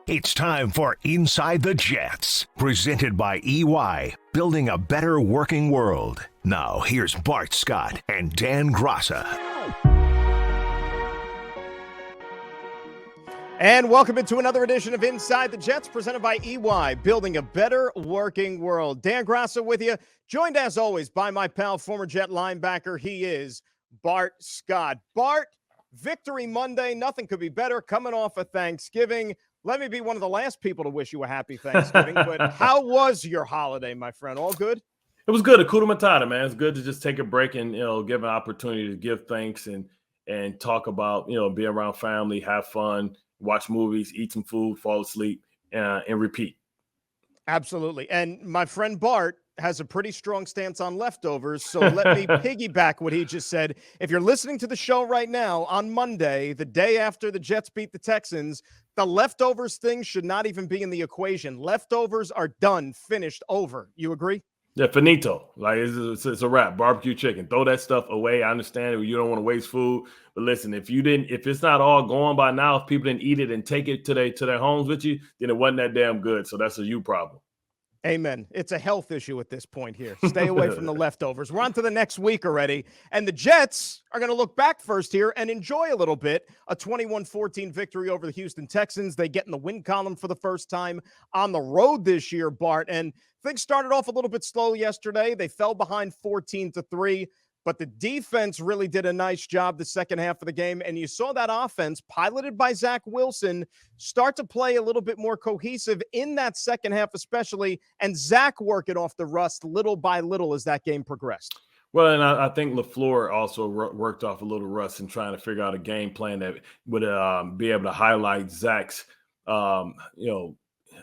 It's time for Inside the Jets, presented by EY, building a better working world. Now, here's Bart Scott and Dan Graca. And welcome into another edition of Inside the Jets, presented by EY, building a better working world. Dan Graca with you, joined as always by my pal, former Jet linebacker. He is Bart Scott. Bart, Victory Monday, nothing could be better. Coming off of Thanksgiving. Let me be one of the last people to wish you a happy Thanksgiving, but how was your holiday, my friend? All good? It was good. Hakuna Matata, man. It's good to just take a break and, give an opportunity to give thanks and talk about, be around family, have fun, watch movies, eat some food, fall asleep, and repeat. Absolutely. And my friend Bart has a pretty strong stance on leftovers, so let me piggyback what he just said. If you're listening to the show right now on Monday, the day after the Jets beat the Texans, the leftovers thing should not even be in the equation. Leftovers are done, finished, over. You agree? Yeah, finito. Like it's a wrap. Barbecue chicken. Throw that stuff away. I understand you don't want to waste food, but listen, if it's not all gone by now, if people didn't eat it and take it to their homes with you, then it wasn't that damn good. So that's a you problem. Amen. It's a health issue at this point here. Stay away from the leftovers. We're on to the next week already, and the Jets are going to look back first here and enjoy a little bit. A 21-14 victory over the Houston Texans. They get in the win column for the first time on the road this year, Bart, and things started off a little bit slow yesterday. They fell behind 14-3. But the defense really did a nice job the second half of the game, and you saw that offense, piloted by Zach Wilson, start to play a little bit more cohesive in that second half especially, and Zach working off the rust little by little as that game progressed. Well, and I think LaFleur also worked off a little rust in trying to figure out a game plan that would be able to highlight Zach's,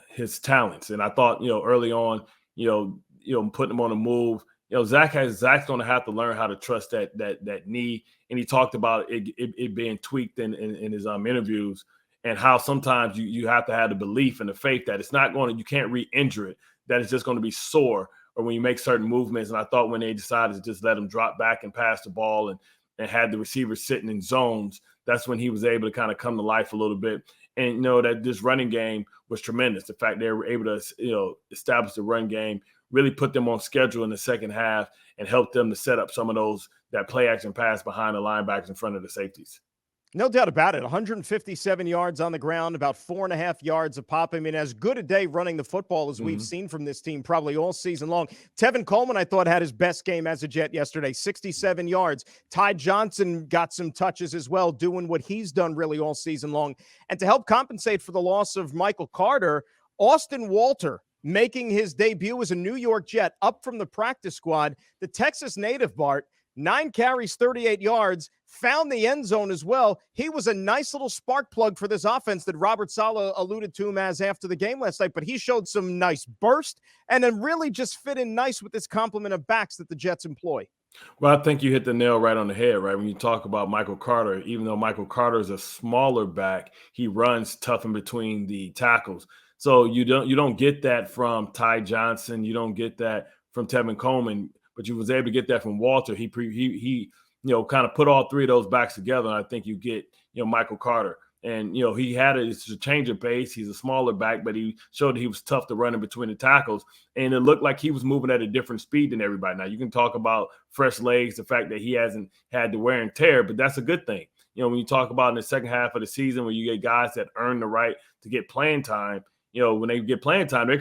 his talents. And I thought, early on, putting him on a move, Zach's going to have to learn how to trust that knee. And he talked about it being tweaked in his interviews, and how sometimes you have to have the belief and the faith that it's not you can't re-injure it, that it's just going to be sore or when you make certain movements. And I thought when they decided to just let him drop back and pass the ball and had the receivers sitting in zones, that's when he was able to kind of come to life a little bit. And, that this running game was tremendous. The fact they were able to, establish the run game, really put them on schedule in the second half and help them to set up some of that play action pass behind the linebackers in front of the safeties. No doubt about it. 157 yards on the ground, about 4.5 yards a pop. I mean, as good a day running the football as we've seen from this team probably all season long. Tevin Coleman, I thought, had his best game as a Jet yesterday, 67 yards. Ty Johnson got some touches as well, doing what he's done really all season long. And to help compensate for the loss of Michael Carter, Austin Walter making his debut as a New York Jet up from the practice squad. The Texas native, Bart, 9 carries, 38 yards, found the end zone as well. He was a nice little spark plug for this offense that Robert Saleh alluded to him as after the game last night, but he showed some nice burst and then really just fit in nice with this complement of backs that the Jets employ. Well, I think you hit the nail right on the head, right? When you talk about Michael Carter, even though Michael Carter is a smaller back, he runs tough in between the tackles. So you don't get that from Ty Johnson. You don't get that from Tevin Coleman, but you was able to get that from Walter. He kind of put all three of those backs together, and I think you get, Michael Carter. And, he had it's a change of pace. He's a smaller back, but he showed that he was tough to run in between the tackles, and it looked like he was moving at a different speed than everybody. Now, you can talk about fresh legs, the fact that he hasn't had the wear and tear, but that's a good thing. When you talk about in the second half of the season where you get guys that earn the right to get playing time, when they get playing time, they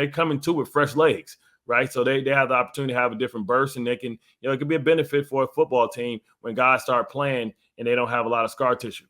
come into with fresh legs, right? So they have the opportunity to have a different burst, and they can, it could be a benefit for a football team when guys start playing and they don't have a lot of scar tissue.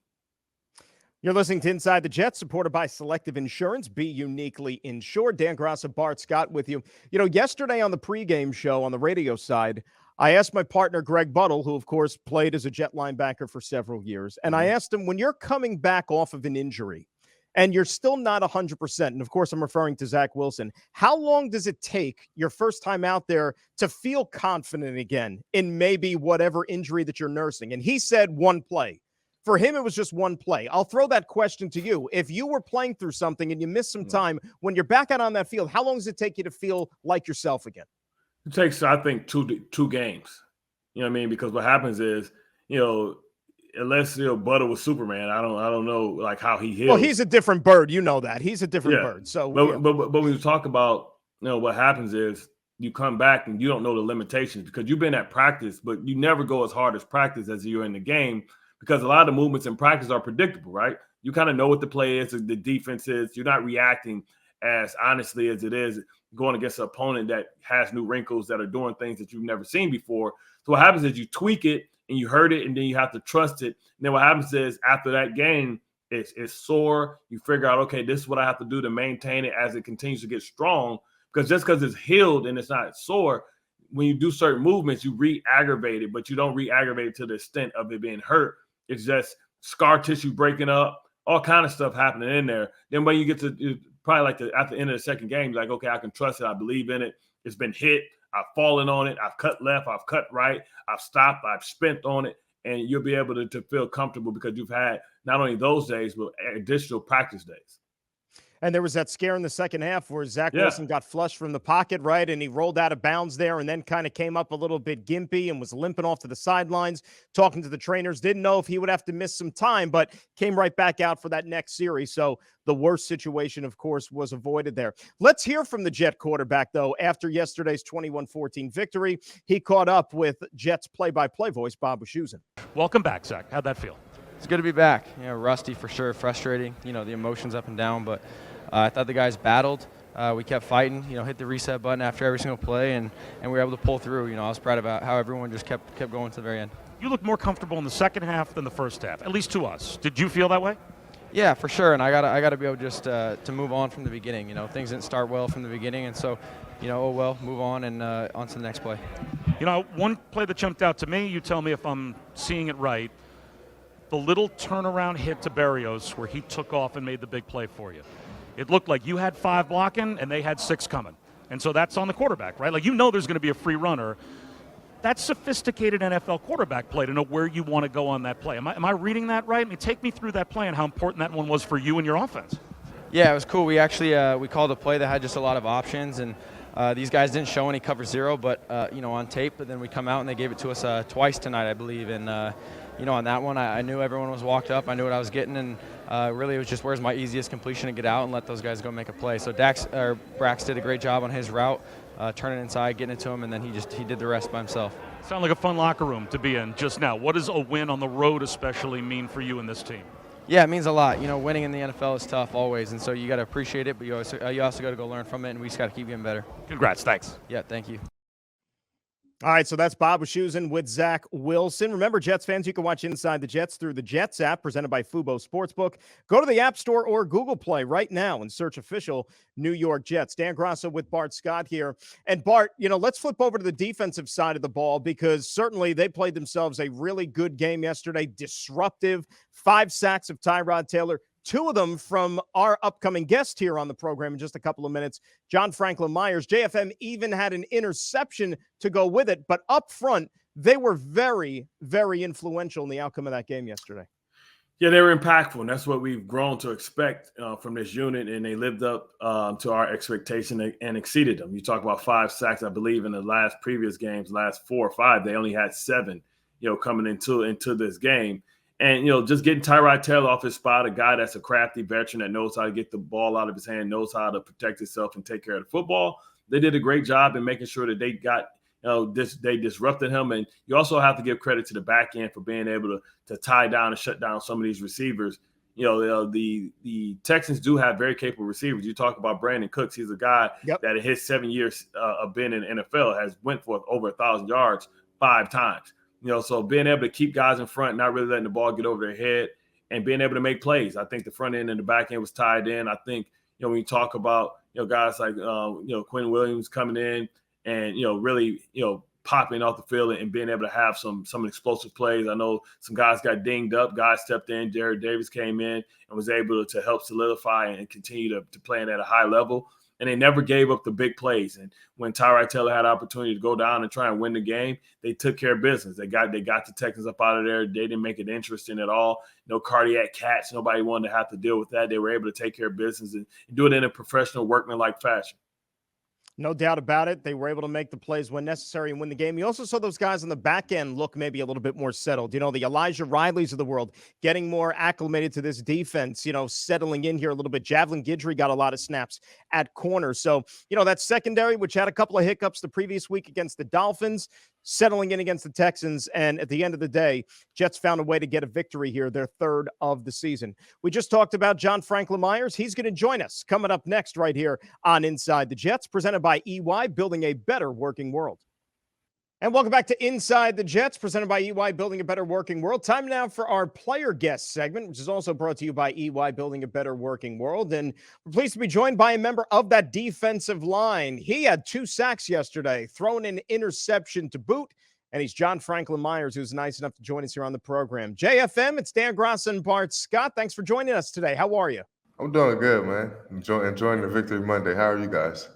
You're listening to Inside the Jets, supported by Selective Insurance. Be uniquely insured. Dan Graca, Bart Scott with you. Yesterday on the pregame show on the radio side, I asked my partner, Greg Buttle, who, of course, played as a Jet linebacker for several years, and I asked him, when you're coming back off of an injury, and you're still not 100%, and of course I'm referring to Zach Wilson, how long does it take your first time out there to feel confident again in maybe whatever injury that you're nursing? And he said one play. For him, it was just one play. I'll throw that question to you. If you were playing through something and you missed some time, when you're back out on that field, how long does it take you to feel like yourself again? It takes, I think, two games. You know what I mean? Because what happens is, unless Butter was Superman, I don't know like how he heals. Well, he's a different bird. You know that. He's a different bird. So, but when you talk about what happens is you come back and you don't know the limitations because you've been at practice, but you never go as hard as practice as you're in the game because a lot of the movements in practice are predictable, right? You kind of know what the play is, the defense is. You're not reacting as honestly as it is going against an opponent that has new wrinkles that are doing things that you've never seen before. So what happens is you tweak it and you hurt it, and then you have to trust it. And then what happens is after that game, it's sore. You figure out, okay, this is what I have to do to maintain it as it continues to get strong. Because just because it's healed and it's not sore, when you do certain movements, you re-aggravate it, but you don't re-aggravate it to the extent of it being hurt. It's just scar tissue breaking up, all kind of stuff happening in there. Then when you get to probably like at the end of the second game, you're like, okay, I can trust it. I believe in it. It's been hit. I've fallen on it. I've cut left. I've cut right. I've stopped. I've spent on it. And you'll be able to feel comfortable because you've had not only those days, but additional practice days. And there was that scare in the second half where Zach Wilson got flushed from the pocket, right? And he rolled out of bounds there and then kind of came up a little bit gimpy and was limping off to the sidelines, talking to the trainers. Didn't know if he would have to miss some time, but came right back out for that next series. So the worst situation, of course, was avoided there. Let's hear from the Jet quarterback, though, after yesterday's 21-14 victory. He caught up with Jets play-by-play voice, Bob Wischusen. Welcome back, Zach. How'd that feel? It's good to be back. Rusty for sure, frustrating, the emotions up and down, but I thought the guys battled. We kept fighting, hit the reset button after every single play, and we were able to pull through. I was proud about how everyone just kept going to the very end. You looked more comfortable in the second half than the first half, at least to us. Did you feel that way? Yeah, for sure, and I gotta be able just to move on from the beginning. Things didn't start well from the beginning, and so, move on and on to the next play. One play that jumped out to me, you tell me if I'm seeing it right, the little turnaround hit to Berrios where he took off and made the big play for you. It looked like you had 5 blocking and they had 6 coming. And so that's on the quarterback, right? Like, there's going to be a free runner. That's sophisticated NFL quarterback play to know where you want to go on that play. Am I reading that right? I mean, take me through that play and how important that one was for you and your offense. Yeah, it was cool. We actually we called a play that had just a lot of options, and these guys didn't show any cover zero, but on tape. But then we come out and they gave it to us twice tonight, I believe. And on that one, I knew everyone was walked up. I knew what I was getting, and really it was just where's my easiest completion to get out and let those guys go make a play. So Brax did a great job on his route, turning inside, getting it to him, and then he did the rest by himself. Sound like a fun locker room to be in just now. What does a win on the road especially mean for you and this team? Yeah, it means a lot. Winning in the NFL is tough always, and so you got to appreciate it, but you also got to go learn from it, and we just got to keep getting better. Congrats. Thanks. Yeah, thank you. All right, so that's Bob Wischusen with Zach Wilson. Remember, Jets fans, you can watch Inside the Jets through the Jets app presented by Fubo Sportsbook. Go to the App Store or Google Play right now and search official New York Jets. Dan Graca with Bart Scott here. And Bart, let's flip over to the defensive side of the ball because certainly they played themselves a really good game yesterday, disruptive, 5 sacks of Tyrod Taylor. 2 of them from our upcoming guest here on the program in just a couple of minutes, John Franklin Myers. JFM even had an interception to go with it, but up front, they were very, very influential in the outcome of that game yesterday. Yeah, they were impactful, and that's what we've grown to expect from this unit, and they lived up to our expectation and exceeded them. You talk about 5 sacks, I believe, in the previous games, last 4 or 5, they only had 7, coming into this game. And, just getting Tyrod Taylor off his spot, a guy that's a crafty veteran that knows how to get the ball out of his hand, knows how to protect himself and take care of the football. They did a great job in making sure that they got, they disrupted him. And you also have to give credit to the back end for being able to tie down and shut down some of these receivers. The Texans do have very capable receivers. You talk about Brandon Cooks. He's a guy that in his 7 years of being in the NFL has went for over 1,000 yards 5 times. So being able to keep guys in front, not really letting the ball get over their head, and being able to make plays. I think the front end and the back end was tied in. I think, when you talk about, guys like, Quinn Williams coming in and, really, popping off the field and being able to have some explosive plays. I know some guys got dinged up. Guys stepped in. Jared Davis came in and was able to help solidify and continue to play at a high level. And they never gave up the big plays. And when Tyrod Taylor had opportunity to go down and try and win the game, they took care of business. They got the Texans up out of there. They didn't make it interesting at all. No cardiac catch. Nobody wanted to have to deal with that. They were able to take care of business and do it in a professional, workmanlike fashion. No doubt about it. They were able to make the plays when necessary and win the game. You also saw those guys on the back end look maybe a little bit more settled. You know, the Elijah Rileys of the world getting more acclimated to this defense, you know, settling in here a little bit. Javelin Guidry got a lot of snaps at corner. So, you know, that secondary, which had a couple of hiccups the previous week against the Dolphins, settling in against the Texans. And at the end of the day, Jets found a way to get a victory here, their third of the season. We just talked about John Franklin Myers. He's going to join us coming up next right here on Inside the Jets, presented by EY, building a better working world. And welcome back to Inside the Jets, presented by EY, building a better working world. Time now for our player guest segment, which is also brought to you by EY, building a better working world. And we're pleased to be joined by a member of that defensive line. He had 2 sacks yesterday, thrown an interception to boot. And he's John Franklin Myers, who's nice enough to join us here on the program. JFM, it's Dan Graca and Bart Scott. Thanks for joining us today. How are you? I'm doing good, man. Enjoying the Victory Monday. How are you guys?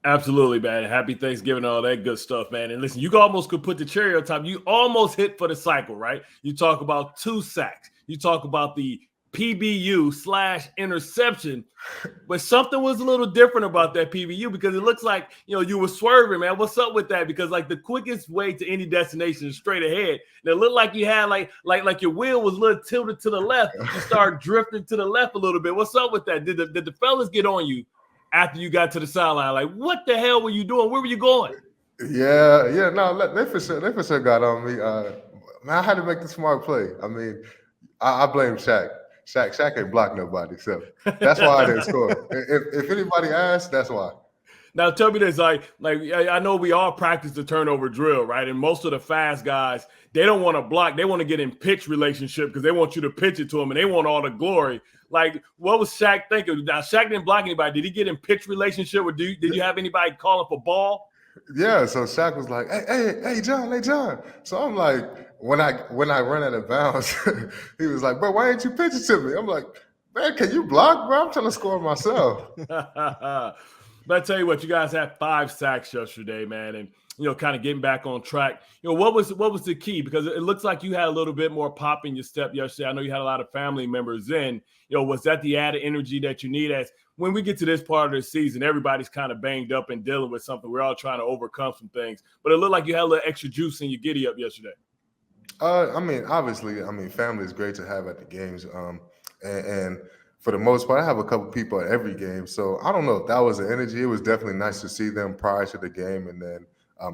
Absolutely, man. Happy Thanksgiving, all that good stuff, man. And listen, you almost could put the cherry on top. You almost hit for the cycle, right? You talk about 2 sacks. You talk about the PBU/interception, but something was a little different about that PBU because it looks like, you know, you were swerving, man. What's up with that? Because like the quickest way to any destination is straight ahead. And it looked like you had like your wheel was a little tilted to the left. You started drifting to the left a little bit. What's up with that? Did the fellas get on you after you got to the sideline? Like, what the hell were you doing? Where were you going? Yeah. No, they for sure got on me. Man, I had to make the smart play. I mean, I blame Shaq. Shaq ain't blocked nobody, so that's why I didn't score. If anybody asks, that's why. Now tell me this, like I know we all practice the turnover drill, right? And most of the fast guys, they don't want to block. They want to get in pitch relationship because they want you to pitch it to them and they want all the glory. Like, what was Shaq thinking? Now, Shaq didn't block anybody. Did he get in pitch relationship? Or did you have anybody calling for ball? Yeah, so Shaq was like, hey, John. So I'm like, when I run out of bounds, he was like, bro, why ain't you pitching to me? I'm like, man, can you block, bro? I'm trying to score myself. But I tell you what, you guys had 5 sacks yesterday, man, and you know, kind of getting back on track. You know, what was the key? Because it looks like you had a little bit more pop in your step yesterday. I know you had a lot of family members in. You know, was that the added energy that you need? As when we get to this part of the season, everybody's kind of banged up and dealing with something. We're all trying to overcome some things. But it looked like you had a little extra juice in your giddy up yesterday. I mean, obviously, family is great to have at the games. And for the most part, I have a couple people at every game. So I don't know if that was the energy. It was definitely nice to see them prior to the game. And then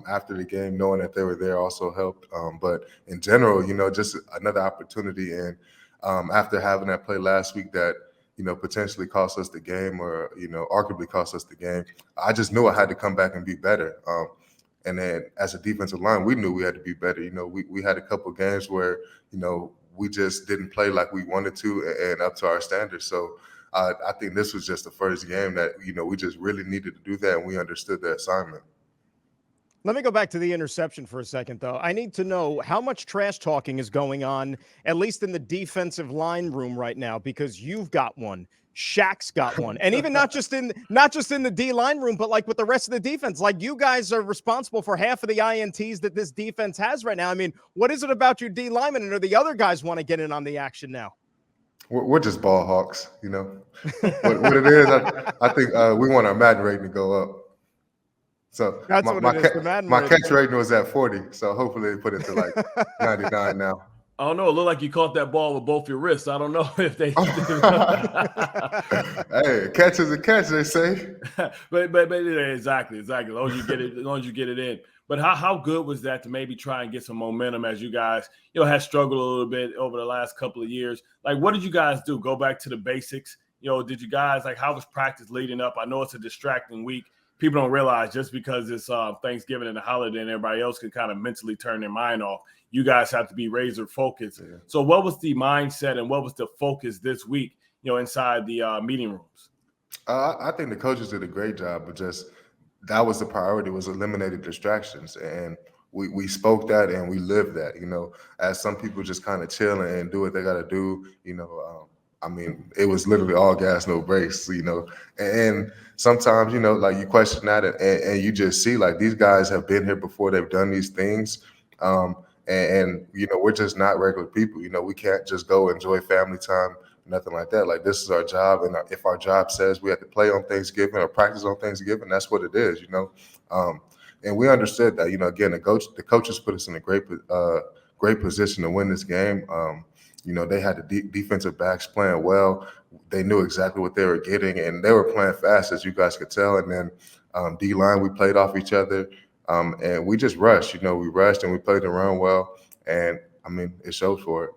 after the game, knowing that they were there also helped. But in general, you know, just another opportunity. And after having that play last week that, you know, potentially cost us the game or, you know, arguably cost us the game, I just knew I had to come back and be better. And then as a defensive line, we knew we had to be better. You know, we had a couple of games where, you know, we just didn't play like we wanted to and up to our standards. So I think this was just the first game that, you know, we just really needed to do that and we understood the assignment. Let me go back to the interception for a second, though. I need to know how much trash talking is going on, at least in the defensive line room right now, because you've got one. Shaq's got one. And even not just in the D-line room, but like with the rest of the defense. Like, you guys are responsible for half of the INTs that this defense has right now. I mean, what is it about your D-linemen, and are the other guys want to get in on the action now? We're just ball hawks, you know. what it is, I think we want our Madden rating to go up. So that's my catch rating was at 40, so hopefully they put it to like 99 now. I don't know. It looked like you caught that ball with both your wrists. I don't know if they. Hey, catch is a catch, they say. but exactly. As long as you get it in. But how good was that to maybe try and get some momentum as you guys, you know, had struggled a little bit over the last couple of years? Like, what did you guys do? Go back to the basics. You know, did you guys, like, how was practice leading up? I know it's a distracting week. People don't realize just because it's Thanksgiving and a holiday and everybody else can kind of mentally turn their mind off, you guys have to be razor focused. Yeah. So what was the mindset and what was the focus this week, you know, inside the meeting rooms? I think the coaches did a great job, but just that was the priority, was eliminating distractions. And we spoke that and we lived that, you know, as some people just kind of chill and do what they got to do, you know. I mean, it was literally all gas, no brakes, you know. And sometimes, you know, like, you question that and you just see, like, these guys have been here before. They've done these things. And you know, we're just not regular people. You know, we can't just go enjoy family time, nothing like that. Like, this is our job, and if our job says we have to play on Thanksgiving or practice on Thanksgiving, that's what it is, you know. And we understood that, you know. Again, the coaches put us in a great position to win this game. You know, they had the defensive backs playing well. They knew exactly what they were getting, and they were playing fast, as you guys could tell. And then D-line, we played off each other, and we just rushed. You know, we rushed and we played the run well, and I mean, it showed for it.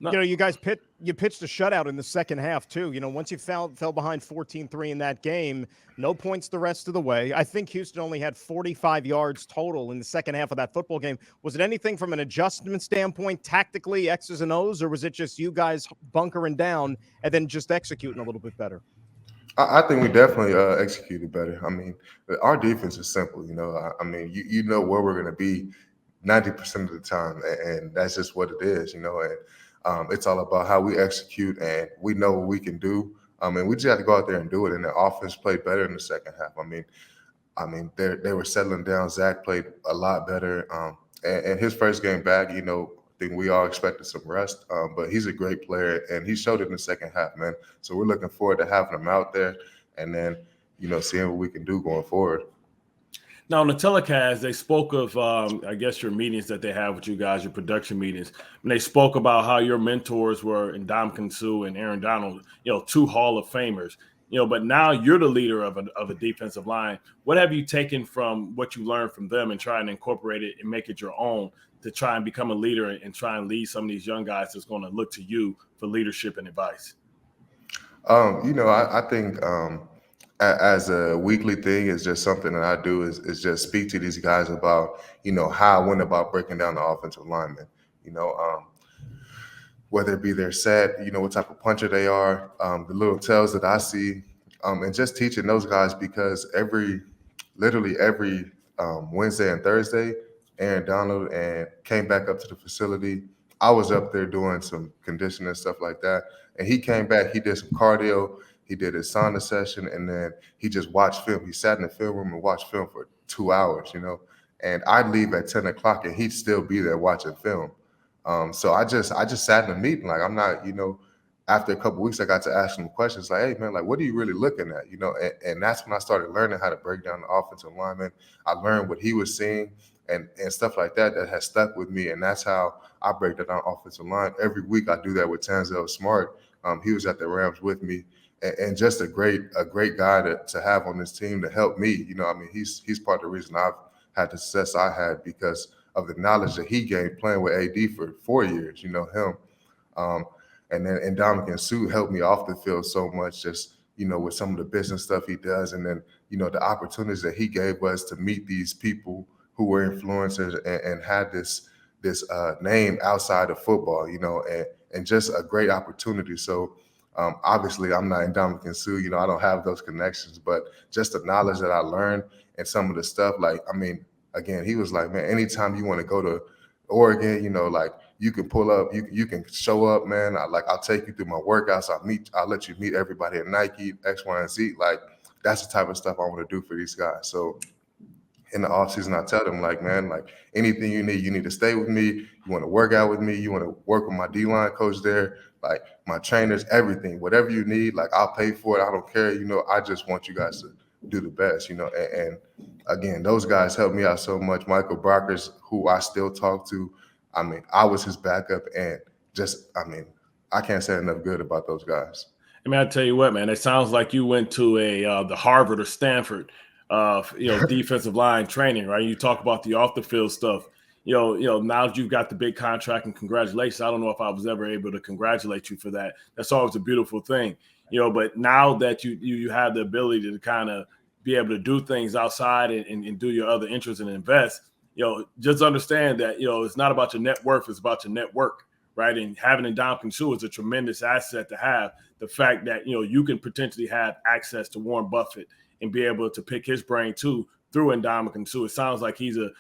You know, you guys pitched a shutout in the second half, too. You know, once you fell behind 14-3 in that game, no points the rest of the way. I think Houston only had 45 yards total in the second half of that football game. Was it anything from an adjustment standpoint, tactically, X's and O's, or was it just you guys bunkering down and then just executing a little bit better? I think we definitely executed better. I mean, our defense is simple, you know. I mean, you know where we're going to be 90% of the time, and that's just what it is, you know. And it's all about how we execute, and we know what we can do. And we just have to go out there and do it. And the offense played better in the second half. I mean, they were settling down. Zach played a lot better. And his first game back, you know, I think we all expected some rest. But he's a great player, and he showed it in the second half, man. So we're looking forward to having him out there, and then, you know, seeing what we can do going forward. Now, on the telecast, they spoke of, I guess, your meetings that they have with you guys, your production meetings. And they spoke about how your mentors were Ndamukong Suh and Aaron Donald, you know, 2 Hall of Famers. You know, but now you're the leader of a defensive line. What have you taken from what you learned from them and try and incorporate it and make it your own to try and become a leader and try and lead some of these young guys that's going to look to you for leadership and advice? You know, I think as a weekly thing, is just something that I do is just speak to these guys about, you know, how I went about breaking down the offensive linemen, you know, whether it be their set, you know, what type of puncher they are, the little tells that I see, and just teaching those guys, because literally every Wednesday and Thursday, Aaron Donald and came back up to the facility. I was up there doing some conditioning and stuff like that. And he came back, he did some cardio, he did his sauna session, and then he just watched film. He sat in the film room and watched film for 2 hours, you know. And I'd leave at 10 o'clock and he'd still be there watching film. So I just sat in a meeting. Like, I'm not, you know, after a couple of weeks, I got to ask him questions like, hey, man, like, what are you really looking at? You know, and that's when I started learning how to break down the offensive lineman. I learned what he was seeing and stuff like that has stuck with me. And that's how I break down the offensive line. Every week I do that with Tanzel Smart. He was at the Rams with me. And just a great guy to have on this team to help me. You know, I mean, he's part of the reason I've had the success I had, because of the knowledge that he gained playing with AD for 4 years, you know, him. And then Ndamukong Suh helped me off the field so much, just, you know, with some of the business stuff he does. And then, you know, the opportunities that he gave us to meet these people who were influencers and had this name outside of football, you know, and just a great opportunity. So obviously I'm not Ndamukong Suh, you know, I don't have those connections, but just the knowledge that I learned and some of the stuff, like, I mean, again, he was like, man, anytime you want to go to Oregon, you know, like, you can pull up, you can show up, man. I'll take you through my workouts. I'll let you meet everybody at Nike, X, Y, and Z. Like, that's the type of stuff I want to do for these guys. So in the offseason, I tell them, like, man, like, anything you need to stay with me. You want to work out with me. You want to work with my D-line coach there, like, my trainers, everything, whatever you need, like, I'll pay for it. I don't care. You know, I just want you guys to do the best, you know. And again, those guys helped me out so much. Michael Brockers, who I still talk to, I mean, I was his backup, and just, I mean, I can't say enough good about those guys. I mean, I tell you what, man, it sounds like you went to the Harvard or Stanford, you know, defensive line training, right? You talk about the off the field stuff. You know, now that you've got the big contract, and congratulations. I don't know if I was ever able to congratulate you for that. That's always a beautiful thing, you know. But now that you have the ability to kind of be able to do things outside and do your other interests and invest, you know, just understand that, you know, it's not about your net worth, it's about your network, right? And having Ndamukong Suh is a tremendous asset to have. The fact that, you know, you can potentially have access to Warren Buffett and be able to pick his brain too through Ndamukong Suh. It sounds like he's a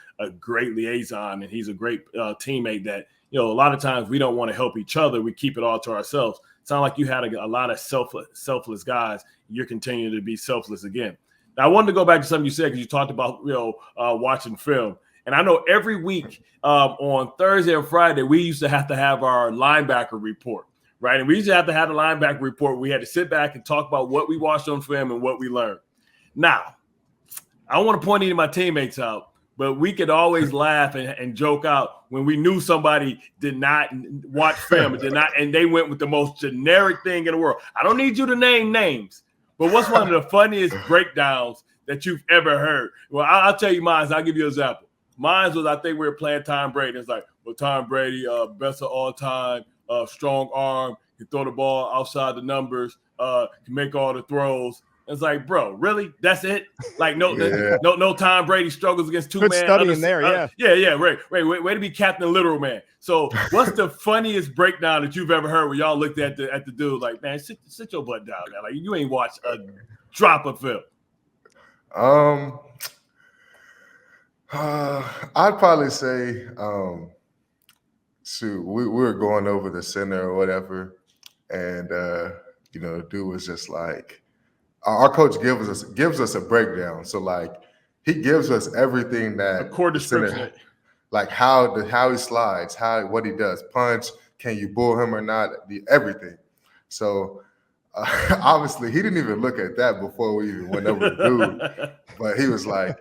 great liaison, and he's a great teammate that, you know, a lot of times we don't want to help each other. We keep it all to ourselves. It sounds like you had a lot of selfless guys. You're continuing to be selfless again. Now, I wanted to go back to something you said, because you talked about, you know, watching film. And I know every week on Thursday or Friday, we used to have our linebacker report, right? And we used to have to have the linebacker report. We had to sit back and talk about what we watched on film and what we learned. Now, I don't want to point any of my teammates out, but we could always laugh and joke out when we knew somebody did not watch film and they went with the most generic thing in the world. I don't need you to name names, but what's one of the funniest breakdowns that you've ever heard? Well, I'll tell you mine. I'll give you an example. Mine was, I think we were playing Tom Brady. It's like, well, Tom Brady, best of all time, strong arm, can throw the ball outside the numbers, can make all the throws. It's like, bro, really? That's it? Like, no Tom Brady struggles against two-man. Good study in there, yeah. Yeah, right. Way to be Captain Literal Man. So what's the funniest breakdown that you've ever heard where y'all looked at the dude like, man, sit your butt down, man. Like, you ain't watched a drop of film. I'd probably say, we were going over the center or whatever, and the dude was just like, our coach gives us a breakdown. So like, he gives us everything that a core description, like how he slides, what he does, punch, can you bull him or not, everything. So obviously he didn't even look at that before we even went over the dude, but he was like,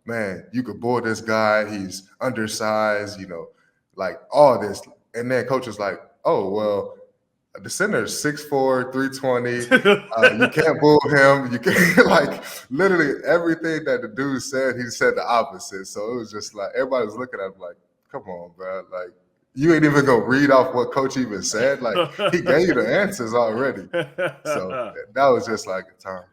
man, you could bull this guy. He's undersized, like all this. And then coach was like, oh, well, the center is 6'4", 320. You can't bull him. You can't, like, literally everything that the dude said, he said the opposite. So it was just like, everybody was looking at him like, come on, bro. Like, you ain't even going to read off what coach even said. Like, he gave you the answers already. So that was just like a time.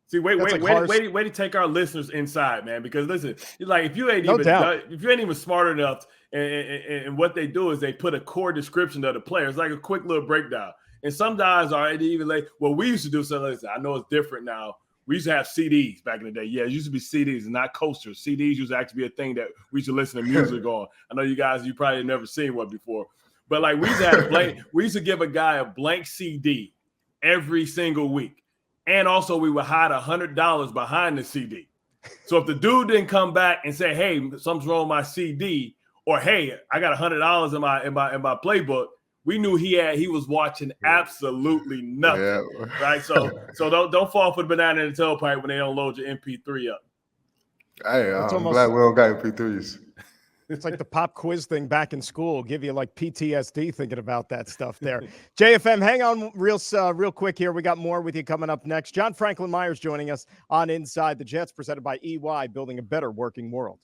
See, wait to take our listeners inside, man. Because listen, like if you ain't even smart enough, and what they do is they put a core description of the player. It's like a quick little breakdown. And some guys are even like, well, we used to do something like that. I know it's different now. We used to have CDs back in the day. Yeah, it used to be CDs and not coasters. CDs used to actually be a thing that we used to listen to music on. I know you probably never seen one before, but like we used to give a guy a blank CD every single week. And also we would hide $100 behind the CD. So if the dude didn't come back and say, hey, something's wrong with my CD, or hey, I got $100 in my playbook, we knew he was watching absolutely nothing. Yeah. Right? So don't fall for the banana in the tailpipe when they don't load your MP3 up. Hey, I'm glad we don't got MP3s. It's like the pop quiz thing back in school. Give you like PTSD thinking about that stuff there. JFM, hang on real quick here. We got more with you coming up next. John Franklin Myers joining us on Inside the Jets, presented by EY, building a better working world.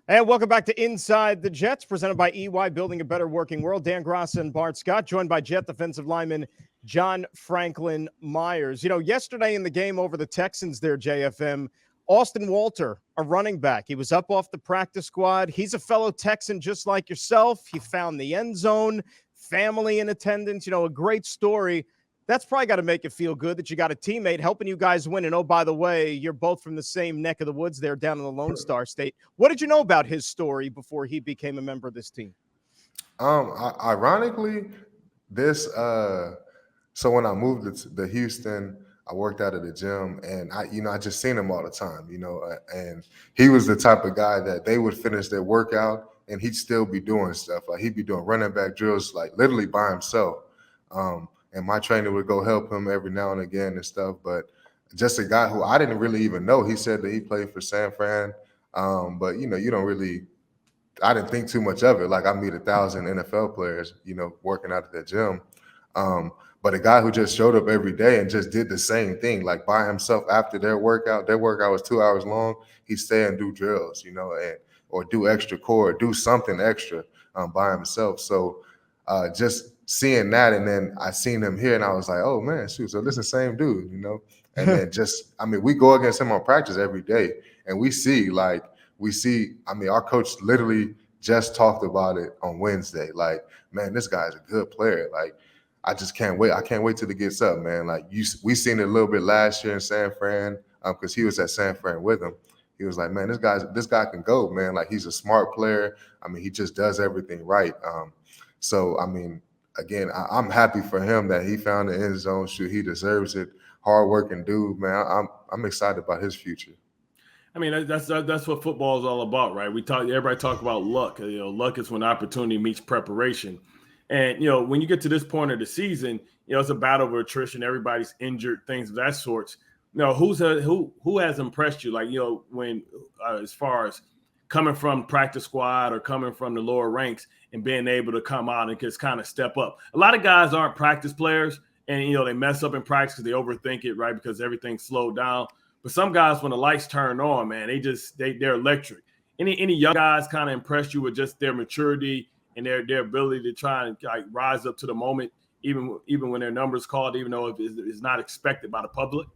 And welcome back to Inside the Jets, presented by EY, building a better working world. Dan Graca and Bart Scott, joined by Jet defensive lineman John Franklin Myers. Yesterday in the game over the Texans there, JFM, Austin Walter, a running back. He was up off the practice squad. He's a fellow Texan just like yourself. He found the end zone, family in attendance, a great story. That's probably got to make it feel good that you got a teammate helping you guys win. And, oh, by the way, you're both from the same neck of the woods there down in the Lone Star State. What did you know about his story before he became a member of this team? Ironically, so when I moved to Houston, I worked out at the gym, and I just seen him all the time, and he was the type of guy that they would finish their workout and he'd still be doing stuff. Like he'd be doing running back drills, like literally by himself. And my trainer would go help him every now and again and stuff. But just a guy who I didn't really even know. He said that he played for San Fran. But, you don't really – I didn't think too much of it. Like I meet 1,000 NFL players, working out at the gym. But a guy who just showed up every day and just did the same thing, like by himself after their workout was 2 hours long. He'd stay and do drills, or do extra core, do something extra by himself. So just – seeing that, and then I seen him here, and I was like, "Oh man, shoot! So this is the same dude, And then we go against him on practice every day, and we see. Our coach literally just talked about it on Wednesday. Like, man, this guy's a good player. Like, I just can't wait. I can't wait till he gets up, man. Like, we seen it a little bit last year in San Fran, because he was at San Fran with him. He was like, man, this guy can go, man. Like, he's a smart player. He just does everything right. Again, I'm happy for him that he found the end zone. Shoot, he deserves it. Hard-working dude, man. I'm excited about his future. That's what football is all about, right? Everybody talk about luck. Luck is when opportunity meets preparation. And, when you get to this point of the season, it's a battle of attrition. Everybody's injured, things of that sort. Who has impressed you? Like, when as far as coming from practice squad or coming from the lower ranks and being able to come out and just kind of step up. A lot of guys aren't practice players, and, they mess up in practice because they overthink it, right? Because everything's slowed down. But some guys, when the lights turn on, man, they're electric. Any young guys kind of impressed you with just their maturity and their ability to try and rise up to the moment, even when their number's called, even though it's not expected by the public?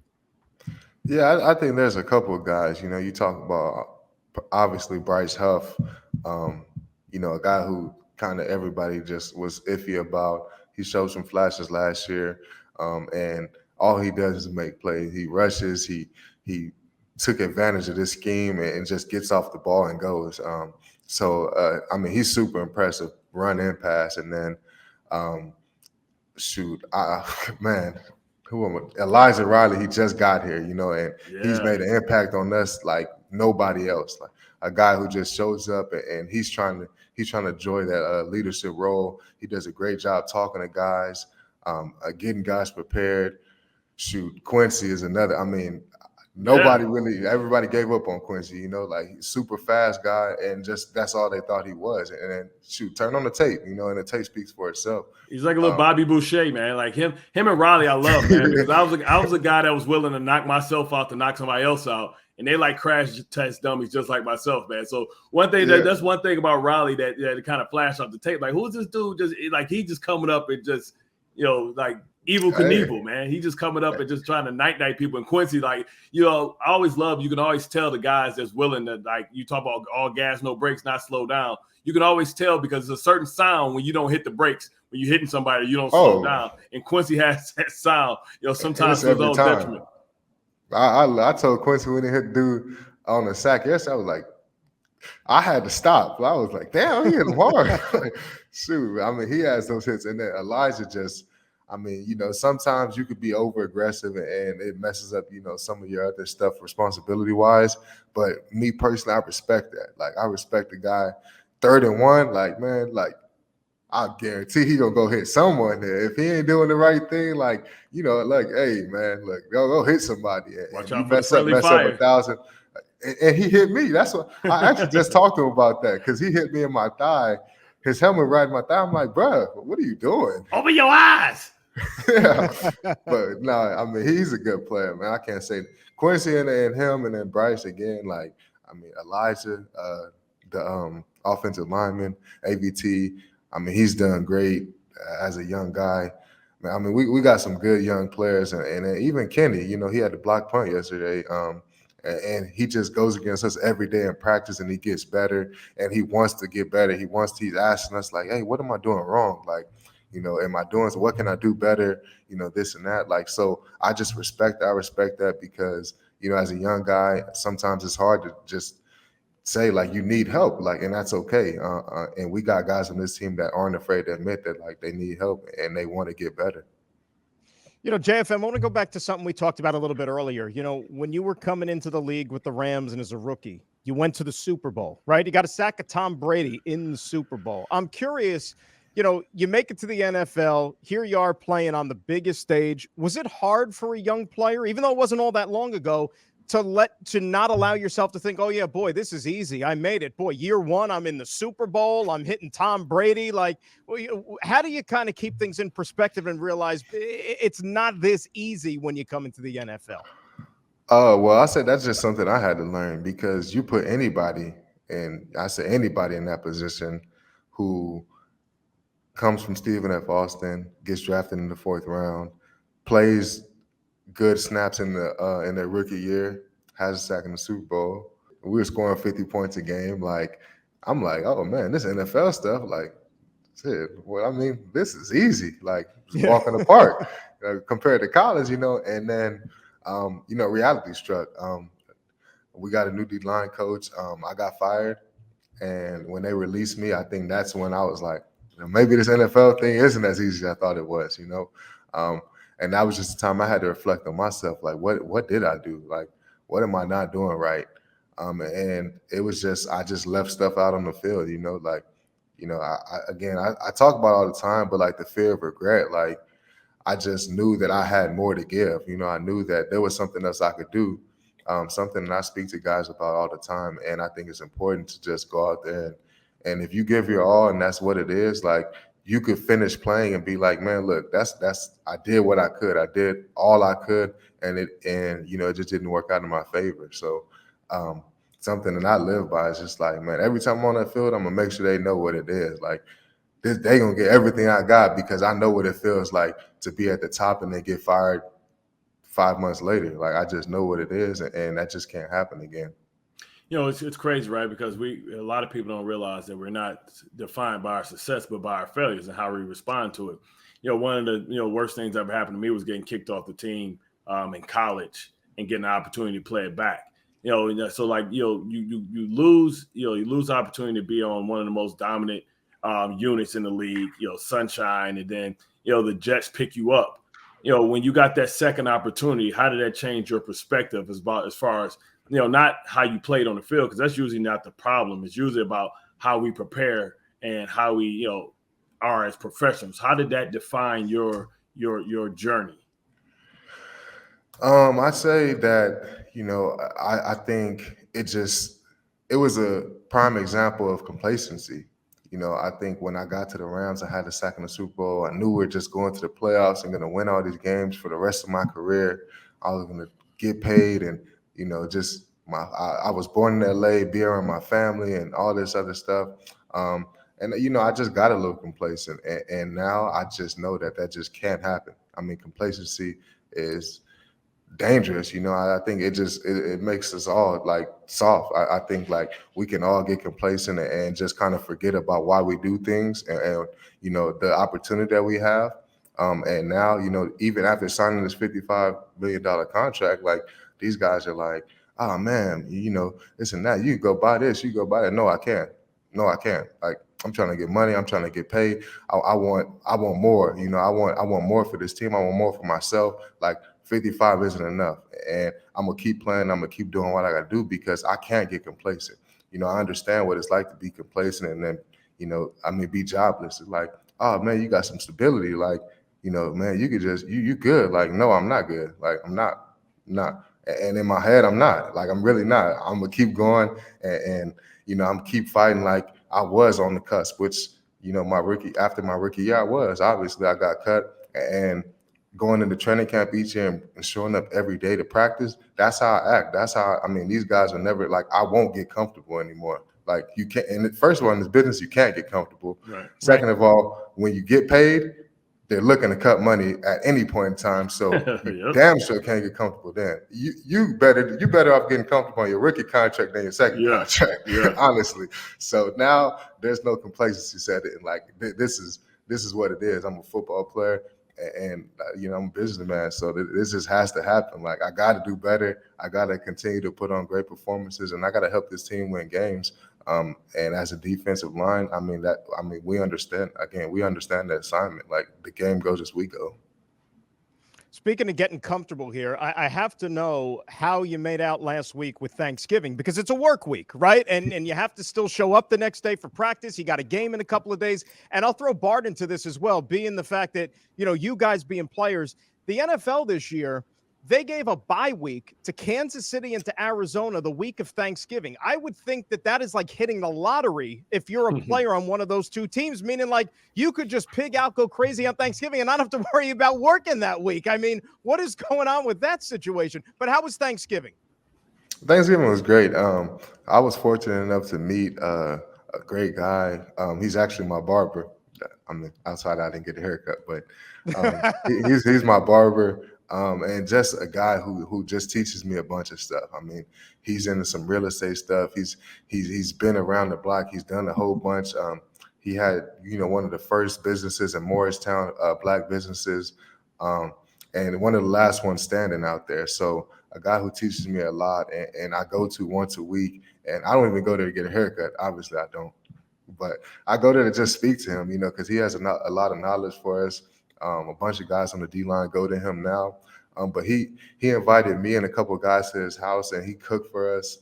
Yeah, I think there's a couple of guys. You talk about obviously Bryce Huff, a guy who kind of everybody just was iffy about. He showed some flashes last year, and all he does is make plays. He rushes. He took advantage of this scheme and just gets off the ball and goes. He's super impressive, run and pass. And then, Elijah Riley, he just got here, and he's made an impact on us like nobody else. Like a guy who just shows up and he's trying to enjoy that leadership role. He does a great job talking to guys, getting guys prepared. Quincy is another. Everybody gave up on Quincy, he's super fast guy, and just that's all they thought he was. And then turn on the tape, and the tape speaks for itself. He's like a little Bobby Boucher, man. Like him and Riley, I love, man, because I was a guy that was willing to knock myself out to knock somebody else out, and they like crash test dummies just like myself, man. So one thing that's one thing about Riley that kind of flashed off the tape. Like, who's this dude? He just coming up and just like Evil Knievel, man. He just coming up and just trying to night people. And Quincy, I always love, you can always tell the guys that's willing to, you talk about all gas, no brakes, not slow down. You can always tell because there's a certain sound when you don't hit the brakes. When you're hitting somebody, you don't slow down. And Quincy has that sound, sometimes to his own detriment. I told Quincy when he hit dude on the sack yesterday, I was like, I had to stop. I was like, damn, he hit him hard. He has those hits. And then Elijah just, sometimes you could be over aggressive and it messes up, some of your other stuff responsibility wise. But me personally, I respect that. Like, I respect the guy 3rd and 1. I guarantee he gonna go hit someone there. If he ain't doing the right thing, hey man, go hit somebody. Watch and out for the mess up 1,000. And he hit me. That's what I actually just talked to him about that, because he hit me in my thigh. His helmet right in my thigh. I'm like, bro, what are you doing? Open your eyes. Yeah, but no, he's a good player, man. I can't say Quincy and him, and then Bryce again. Elijah, the offensive lineman, AVT. He's done great as a young guy. We got some good young players, and even Kenny. He had the block punt yesterday. And he just goes against us every day in practice, and he gets better, and he wants to get better. He's asking us like, hey, what am I doing wrong? Am I doing so? What can I do better? This and that. So I just respect that. I respect that because, as a young guy, sometimes it's hard to just say you need help, and that's okay. And we got guys on this team that aren't afraid to admit that they need help and they want to get better. JFM, I want to go back to something we talked about a little bit earlier. When you were coming into the league with the Rams and as a rookie, you went to the Super Bowl, right? You got a sack of Tom Brady in the Super Bowl. I'm curious, you make it to the NFL. Here you are playing on the biggest stage. Was it hard for a young player, even though it wasn't all that long ago, to not allow yourself to think, oh yeah, boy, this is easy. I made it. Boy, year one, I'm in the Super Bowl. I'm hitting Tom Brady. How do you kind of keep things in perspective and realize it's not this easy when you come into the NFL? Well, I said that's just something I had to learn, because you put anybody in that position who comes from Stephen F. Austin, gets drafted in the 4th round, plays good snaps in their rookie year, has a sack in the Super Bowl. We were scoring 50 points a game. I'm like, oh man, this NFL stuff, shit. Well, this is easy. Walk in the park compared to college, And then, reality struck. We got a new D-line coach. I got fired, and when they released me, I think that's when I was like, maybe this NFL thing isn't as easy as I thought it was. And that was just the time I had to reflect on myself. What did I do? What am I not doing right? And it was I just left stuff out on the field, I talk about it all the time, but like the fear of regret, like I just knew that I had more to give. I knew that there was something else I could do, something that I speak to guys about all the time. And I think it's important to just go out there and if you give your all and that's what it is, like you could finish playing and be like, man, look, that's I did what I could. I did all I could, and it just didn't work out in my favor. So something that I live by is just like, man, every time I'm on that field, I'm gonna make sure they know what it is. Like they gonna get everything I got because I know what it feels like to be at the top and then get fired 5 months later. Like I just know what it is, and that just can't happen again. It's crazy, right? Because a lot of people don't realize that we're not defined by our success, but by our failures and how we respond to it. One of the worst things that ever happened to me was getting kicked off the team in college and getting an opportunity to play it back. So like you lose the opportunity to be on one of the most dominant units in the league, Sunshine, and then the Jets pick you up. When you got that second opportunity, how did that change your perspective as far as not how you played on the field, because that's usually not the problem. It's usually about how we prepare and how we, are as professionals. How did that define your journey? I say that, I think it was a prime example of complacency. I think when I got to the Rams, I had a sack in the Super Bowl. I knew we were just going to the playoffs and going to win all these games for the rest of my career. I was going to get paid and, I was born in LA, be around my family and all this other stuff. I just got a little complacent. And now I just know that just can't happen. I mean, complacency is dangerous. I think it makes us all like soft. I think like we can all get complacent and just kind of forget about why we do things and the opportunity that we have. And now, even after signing this $55 million contract, like these guys are like, oh man, this and that. You go buy this, you go buy that. No, I can't. No, I can't. Like I'm trying to get money. I'm trying to get paid. I want more. I want more for this team. I want more for myself. Like 55 isn't enough. And I'm going to keep playing. I'm going to keep doing what I got to do because I can't get complacent. I understand what it's like to be complacent and then, be jobless. It's like, oh, man, you got some stability. Like, man, you could you good. Like, no, I'm not good. Like, I'm not. And in my head, I'm not. Like, I'm really not. I'm going to keep going and I'm keep fighting like I was on the cusp, which, after my rookie year, I was. Obviously, I got cut and going into training camp each year and showing up every day to practice, that's how I act. That's how, these guys are never like, I won't get comfortable anymore. Like you can't, and first of all, in this business, you can't get comfortable. Right. Second of all, when you get paid, they're looking to cut money at any point in time. So you damn sure can't get comfortable then. You better off getting comfortable on your rookie contract than your second contract, honestly. So now there's no complacency set in. Like this is what it is. I'm a football player. And I'm a businessman, so this just has to happen. Like I got to do better. I got to continue to put on great performances, and I got to help this team win games. And as a defensive line, we understand. Again, we understand the assignment. Like the game goes as we go. Speaking of getting comfortable here, I have to know how you made out last week with Thanksgiving because it's a work week, right? And you have to still show up the next day for practice. You got a game in a couple of days. And I'll throw Bart into this as well, being the fact that, you guys being players, the NFL this year, they gave a bye week to Kansas City and to Arizona the week of Thanksgiving. I would think that is like hitting the lottery if you're a player on one of those two teams, meaning like you could just pig out, go crazy on Thanksgiving and not have to worry about working that week. What is going on with that situation? But how was Thanksgiving? Thanksgiving was great. I was fortunate enough to meet a great guy. He's actually my barber. Outside I didn't get a haircut, but he's my barber. And just a guy who just teaches me a bunch of stuff. He's into some real estate stuff. He's been around the block. He's done a whole bunch. He had, one of the first businesses in Morristown, black businesses, and one of the last ones standing out there. So a guy who teaches me a lot, and I go to once a week, and I don't even go there to get a haircut. Obviously, I don't. But I go there to just speak to him, because he has a lot of knowledge for us. A bunch of guys on the D-line go to him now. But he invited me and a couple of guys to his house, and he cooked for us.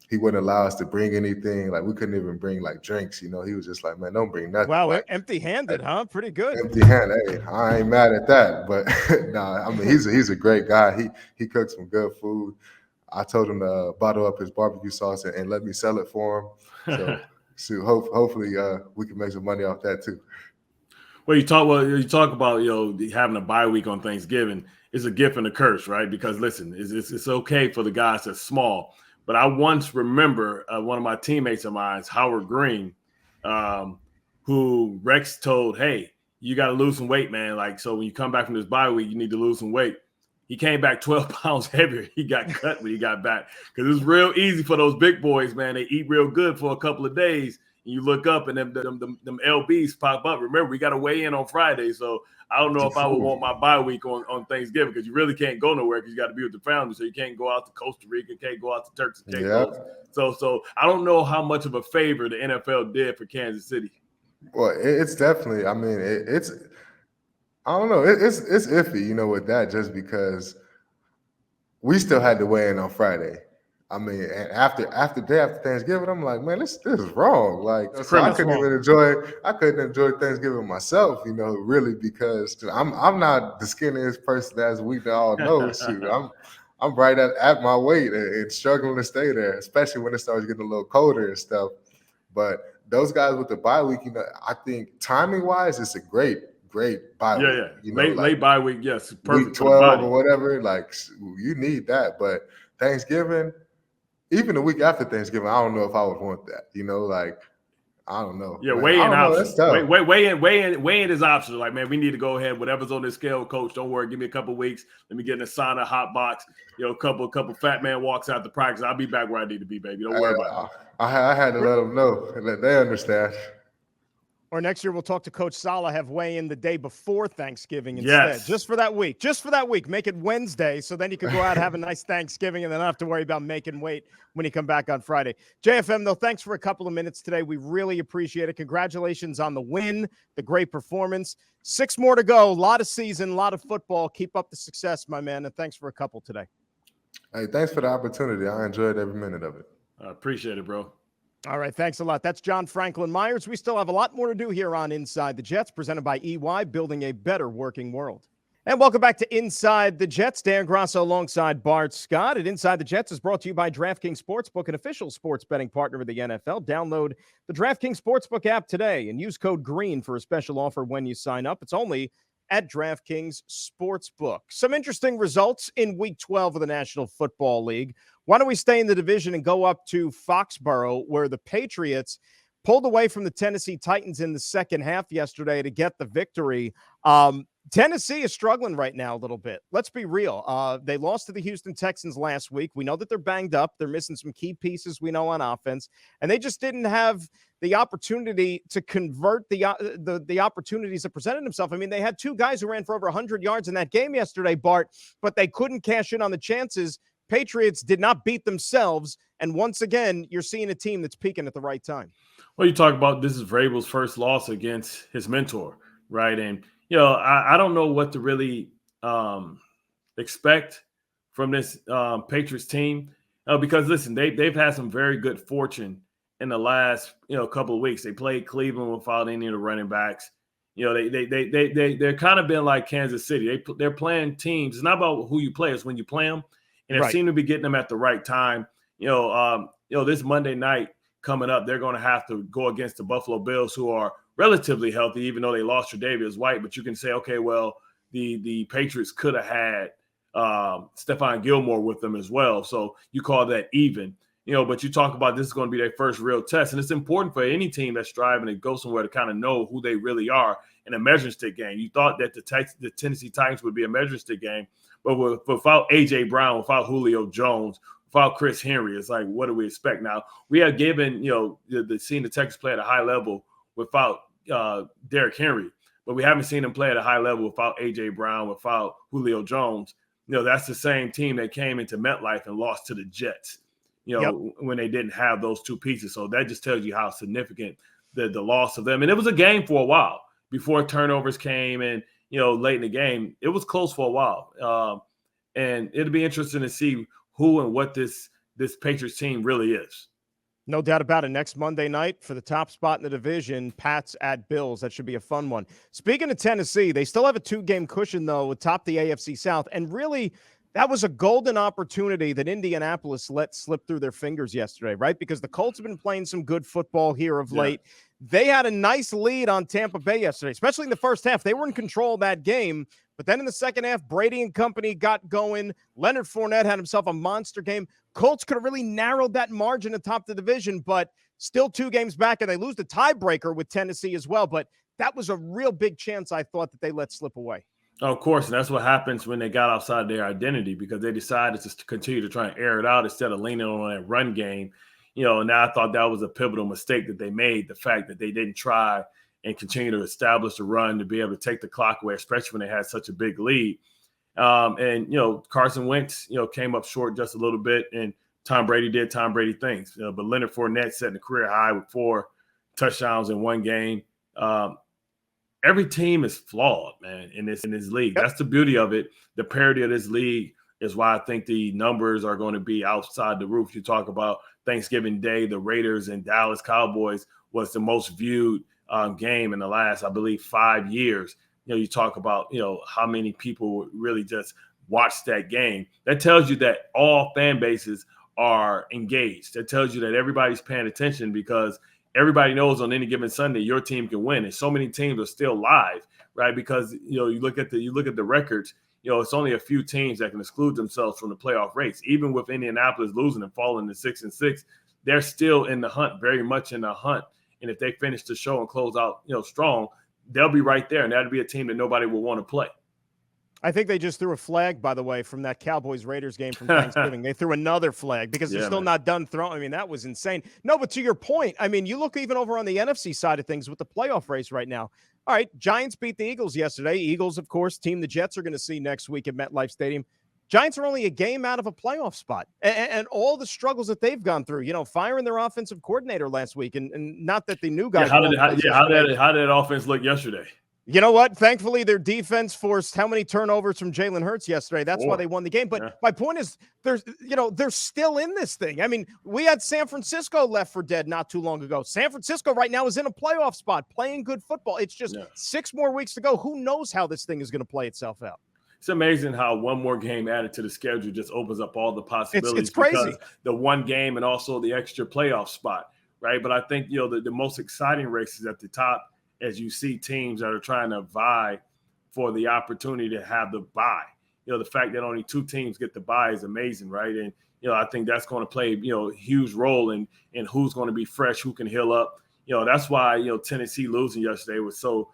he wouldn't allow us to bring anything. Like we couldn't even bring like drinks. He was just like, man, don't bring nothing. Wow, like, empty-handed, huh? Pretty good. Empty-handed. Hey, I ain't mad at that. But nah, I mean, he's a great guy. He cooks some good food. I told him to bottle up his barbecue sauce and let me sell it for him. So hopefully we can make some money off that too. Well, you talk about having a bye week on Thanksgiving. It's a gift and a curse, right? Because listen, it's okay for the guys that's small. But I once remember one of my teammates of mine, Howard Green, who Rex told, hey, you got to lose some weight, man. Like, so when you come back from this bye week, you need to lose some weight. He came back 12 pounds heavier. He got cut when he got back because it's real easy for those big boys, man. They eat real good for a couple of days. And you look up and them LBs pop up. Remember, we got to weigh in on Friday. So I don't know if I would want my bye week on Thanksgiving because you really can't go nowhere because you got to be with the family. So you can't go out to Costa Rica, can't go out to Turks and Caicos. So I don't know how much of a favor the NFL did for Kansas City. Well, it's definitely, I mean, it's I don't know. It's iffy, with that, just because we still had to weigh in on Friday. I mean, and after Thanksgiving, I'm like, man, this is wrong. Like, so I couldn't enjoy Thanksgiving myself, really, because I'm not the skinniest person as we all know. Shoot, I'm right at my weight and struggling to stay there, especially when it starts getting a little colder and stuff. But those guys with the bye week, I think timing wise, it's a great bye week. Yeah. Late bye week, yes. Perfect. Week 12 or whatever, like you need that. But Thanksgiving, even the week after Thanksgiving, I don't know if I would want that. Like, I don't know. Yeah, weigh in optional. Weigh in is optional. Like, man, we need to go ahead. Whatever's on this scale, coach, don't worry. Give me a couple weeks. Let me get in a sauna, hot box. A couple fat man walks out the practice. I'll be back where I need to be, baby. Don't worry about it. I had to let them know and let they understand. Or next year we'll talk to Coach Saleh, have weigh in the day before Thanksgiving instead. Just for that week. Make it Wednesday so then you can go out and have a nice Thanksgiving and then not have to worry about making weight when you come back on Friday. JFM, though, thanks for a couple of minutes today. We really appreciate it. Congratulations on the win, the great performance. 6 more to go. A lot of season, a lot of football. Keep up the success, my man, and thanks for a couple today. Hey, thanks for the opportunity. I enjoyed every minute of it. I appreciate it, bro. All right, thanks a lot. That's John Franklin Myers. We still have a lot more to do here on Inside the Jets, presented by EY, building a better working world. And welcome back to Inside the Jets. Dan Graca alongside Bart Scott. And Inside the Jets is brought to you by DraftKings Sportsbook, an official sports betting partner of the NFL. Download the DraftKings Sportsbook app today and use code GREEN for a special offer when you sign up. It's only at DraftKings Sportsbook. Some interesting results in Week 12 of the National Football League. Why don't we stay in the division and go up to Foxborough, where the Patriots pulled away from the Tennessee Titans in the second half yesterday to get the victory. Tennessee is struggling right now a little bit. Let's be real. They lost to the Houston Texans last week. We know that they're banged up. They're missing some key pieces, we know, on offense. And they just didn't have the opportunity to convert the opportunities that presented themselves. I mean, they had 2 guys who ran for over 100 yards in that game yesterday, Bart, but they couldn't cash in on the chances. Patriots did not beat themselves. And once again, you're seeing a team that's peaking at the right time. Well, you talk about this is Vrabel's first loss against his mentor, right? And, I don't know what to really expect from this Patriots team because, listen, they've had some very good fortune in the last, couple of weeks. They played Cleveland without any of the running backs. They're kind of been like Kansas City. They're playing teams. It's not about who you play. It's when you play them. And they seem to be getting them at the right time. This Monday night coming up, they're going to have to go against the Buffalo Bills, who are relatively healthy, even though they lost Tre'Davious White. But you can say, okay, well, the Patriots could have had Stephon Gilmore with them as well. So you call that even. But you talk about this is going to be their first real test. And it's important for any team that's striving to go somewhere to kind of know who they really are in a measuring stick game. You thought that the Tennessee Titans would be a measuring stick game. But without A.J. Brown, without Julio Jones, without Chris Henry, it's like, what do we expect? Now, we have given, seen the Texans play at a high level without Derrick Henry, but we haven't seen them play at a high level without A.J. Brown, without Julio Jones. That's the same team that came into MetLife and lost to the Jets, when they didn't have those 2 pieces. So that just tells you how significant the loss of them. And it was a game for a while before turnovers came and, late in the game. It was close for a while. And it'll be interesting to see who and what this this Patriots team really is. No doubt about it. Next Monday night for the top spot in the division, Pats at Bills. That should be a fun one. Speaking of Tennessee, they still have a 2-game cushion, though, atop the AFC South. And really, that was a golden opportunity that Indianapolis let slip through their fingers yesterday, right? Because the Colts have been playing some good football here of late. They had a nice lead on Tampa Bay yesterday, especially in the first half. They were in control of that game. But then in the second half, Brady and company got going. Leonard Fournette had himself a monster game. Colts could have really narrowed that margin atop the division, but still 2 games back, and they lose the tiebreaker with Tennessee as well. But that was a real big chance, I thought, that they let slip away. Of course, and that's what happens when they got outside their identity, because they decided to continue to try and air it out instead of leaning on that run game. And I thought that was a pivotal mistake that they made, the fact that they didn't try and continue to establish the run to be able to take the clock away, especially when they had such a big lead. Carson Wentz, came up short just a little bit, and Tom Brady did Tom Brady things. But Leonard Fournette setting a career high with 4 touchdowns in one game. Every team is flawed, man, in this league. That's the beauty of it. The parity of this league is why I think the numbers are going to be outside the roof. You talk about Thanksgiving Day, the Raiders and Dallas Cowboys was the most viewed game in the last, I believe, 5 years. You talk about, how many people really just watched that game. That tells you that all fan bases are engaged. That tells you that everybody's paying attention, because everybody knows on any given Sunday your team can win, and so many teams are still live, right? Because you look at the records. It's only a few teams that can exclude themselves from the playoff race. Even with Indianapolis losing and falling to 6-6, they're still in the hunt, very much in the hunt. And if they finish the show and close out, strong, they'll be right there, and that'll be a team that nobody will want to play. I think they just threw a flag, by the way, from that Cowboys-Raiders game from Thanksgiving. They threw another flag because they're still not done throwing. I mean, that was insane. No, but to your point, I mean, you look even over on the NFC side of things with the playoff race right now. All right, Giants beat the Eagles yesterday. Eagles, of course, team the Jets are going to see next week at MetLife Stadium. Giants are only a game out of a playoff spot, and all the struggles that they've gone through, firing their offensive coordinator last week, and not that the new guy. How did that offense look yesterday? You know what? Thankfully, their defense forced how many turnovers from Jalen Hurts yesterday? That's why they won the game. But my point is, they're still in this thing. I mean, we had San Francisco left for dead not too long ago. San Francisco right now is in a playoff spot, playing good football. It's just 6 more weeks to go. Who knows how this thing is going to play itself out? It's amazing how one more game added to the schedule just opens up all the possibilities. It's crazy. Because the one game and also the extra playoff spot, right? But I think, the most exciting races at the top, as you see teams that are trying to vie for the opportunity to have the bye. The fact that only 2 teams get the bye is amazing, right? And, I think that's going to play, a huge role in who's going to be fresh, who can heal up. That's why, Tennessee losing yesterday was so,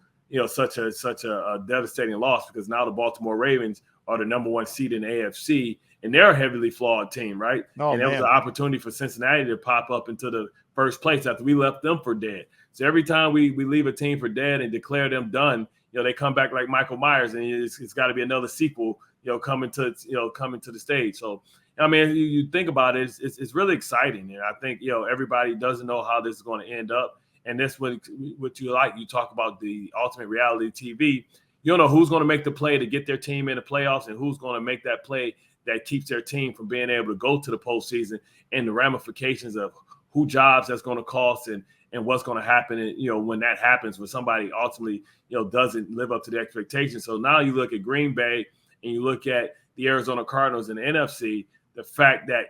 such a devastating loss, because now the Baltimore Ravens are the number 1 seed in the AFC, and they're a heavily flawed team, right? And that was an opportunity for Cincinnati to pop up into the first place after we left them for dead. So every time we leave a team for dead and declare them done, they come back like Michael Myers, and it's got to be another sequel, coming to the stage. So, I mean, you think about it, it's really exciting, and I think everybody doesn't know how this is going to end up. And that's what you like. You talk about the ultimate reality TV. You don't know who's going to make the play to get their team in the playoffs, and who's going to make that play that keeps their team from being able to go to the postseason, and the ramifications of who jobs that's going to cost, and what's going to happen, and, when that happens, when somebody ultimately, doesn't live up to the expectations. So now you look at Green Bay and you look at the Arizona Cardinals in the NFC, the fact that,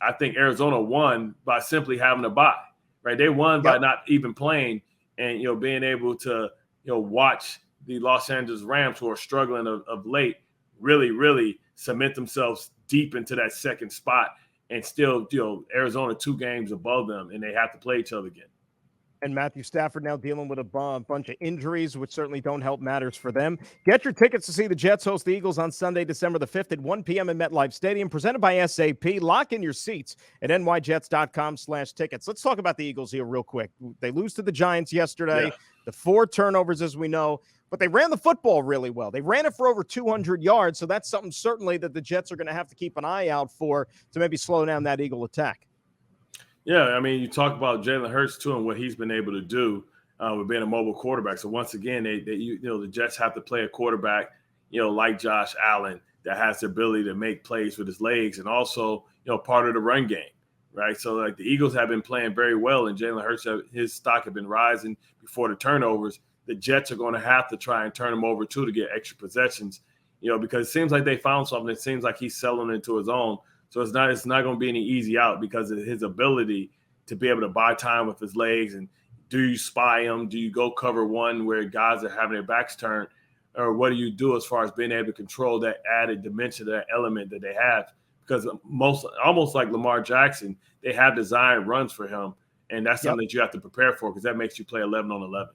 I think Arizona won by simply having a bye, right? They won by not even playing, and, being able to, watch the Los Angeles Rams, who are struggling of late, really, really cement themselves deep into that second spot, and still, Arizona 2 games above them, and they have to play each other again. And Matthew Stafford now dealing with a bunch of injuries, which certainly don't help matters for them. Get your tickets to see the Jets host the Eagles on Sunday, December the 5th at 1 p.m. at MetLife Stadium, presented by SAP. Lock in your seats at nyjets.com/tickets. Let's talk about the Eagles here real quick. They lose to the Giants yesterday. The 4 turnovers, as we know, but they ran the football really well. They ran it for over 200 yards, so that's something certainly that the Jets are going to have to keep an eye out for to maybe slow down that Eagle attack. Yeah, I mean, you talk about Jalen Hurts too and what he's been able to do with being a mobile quarterback. So once again, the Jets have to play a quarterback, like Josh Allen, that has the ability to make plays with his legs, and also, part of the run game, right? So like the Eagles have been playing very well, and Jalen Hurts, his stock had been rising before the turnovers. The Jets are going to have to try and turn him over too to get extra possessions, because it seems like they found something. It seems like he's selling into his own. So it's not going to be any easy out because of his ability to be able to buy time with his legs. And do you spy him? Do you go cover one where guys are having their backs turned? Or what do you do as far as being able to control that added dimension, that element that they have? Because almost like Lamar Jackson, they have designed runs for him. And that's something that you have to prepare for because that makes you play 11 on 11.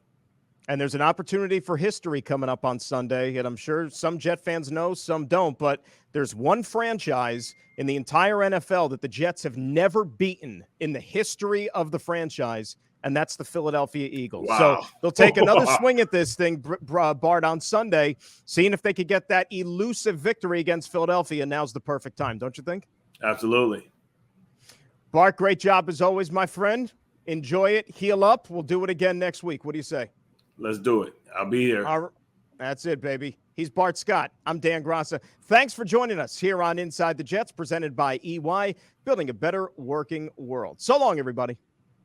And there's an opportunity for history coming up on Sunday, and I'm sure some Jet fans know, some don't, but there's one franchise in the entire NFL that the Jets have never beaten in the history of the franchise, and that's the Philadelphia Eagles. Wow. So they'll take another swing at this thing, Bart, on Sunday, seeing if they could get that elusive victory against Philadelphia. Now's the perfect time, don't you think? Absolutely. Bart, great job as always, my friend. Enjoy it. Heal up. We'll do it again next week. What do you say? Let's do it. I'll be here. That's it, baby. He's Bart Scott. I'm Dan Graca. Thanks for joining us here on Inside the Jets, presented by EY, building a better working world. So long, everybody.